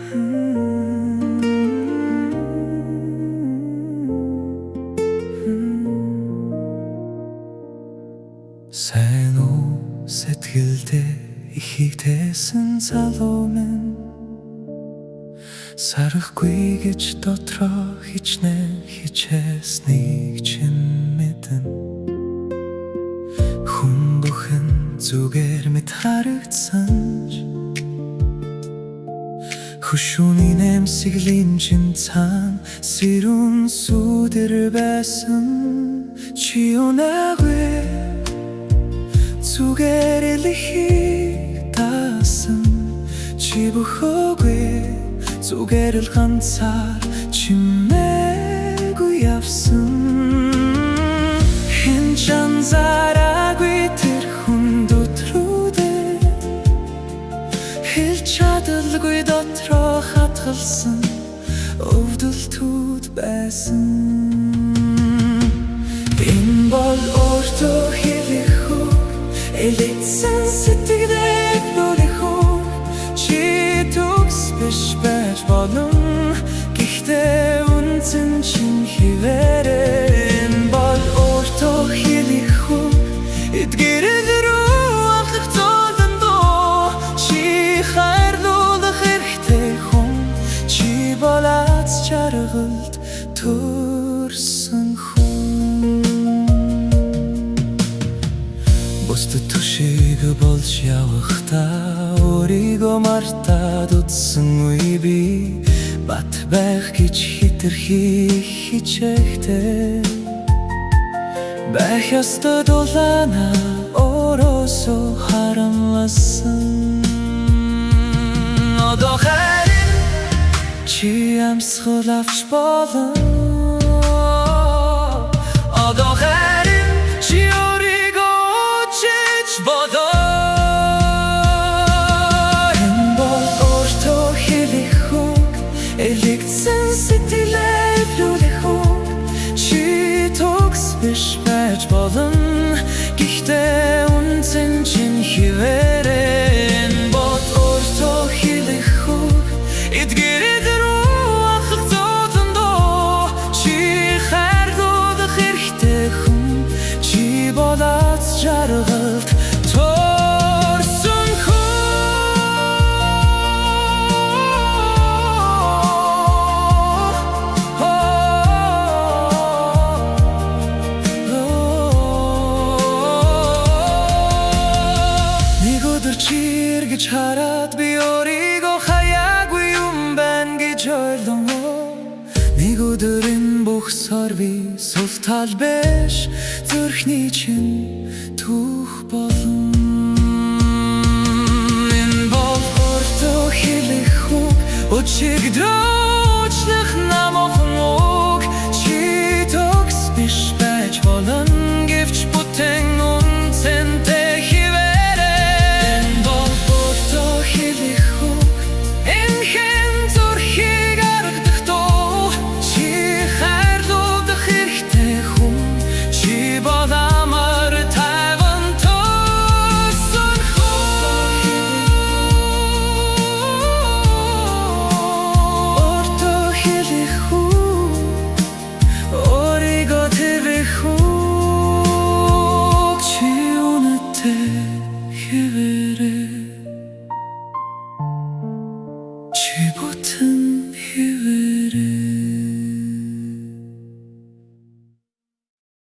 Сайн уу сэтгэлдээ ихийг тээсэн залуу минь сарахгүй гэж дотроо хичнээн хичээснийг чинь мэдэн хүн бүхэн зүгээр мэд харагдсан ч хөшүүний нэмсэглийн чин цаан сэрүүн сүдэр байсан чи унаагүй зүгээр элхийг таасан чи бөхөөгүй зүгээр л ганцаар чимээгүй явсан хэн ч анзаараагүй тэр хүн дотруудээ хэлж чадалгүй дотроо хатгалсан өвдөлтүүд байсан энэ бол өөртөө хэлэх элитсэн сэтгэлээ нүрэх үг чи төгс биш байж болон гэхдээ үнцэн чин хിവэрэ энэ бол өөртөө хэлэх үг эдгэрэл рүү анхлах золондоо чи хайрлуулах хэрэгтэй хүн чи болаац жаргалд төрсөн хүн Бусдад түшиг болж явахдаа өөрийгөө мартаад утсан үе би бат байх гэж хитрхи хичээхдээ байх ёстой дулаана өөрөөсөө харамласан одоо харин чи амсгал авч болно одоо харин чи элитсэн сэтгэлээ нүрэх үг чи төгс биш байж болон гэхдээ үнцэн чин хിവэрэ энэ бол өөртөө хэлэх үг эдгэрэл рүү анхлах золондоо чи хайрлуулах хэрэгтэй хүн чи болаац жаргалд чи эргэж хараад би өөрийгөө хаяагүй юм байна гэж ойлсон нэг өдөр энэ бүх сорви сул тал биш зүрхний чин түүх болон энэ бол өөртөө хэлэх үг өчигдрөөчлөх намохон үг чи төгс биш байж болон гэвч бүтэн үнцэнтэй хിവэрэ чи бүтэн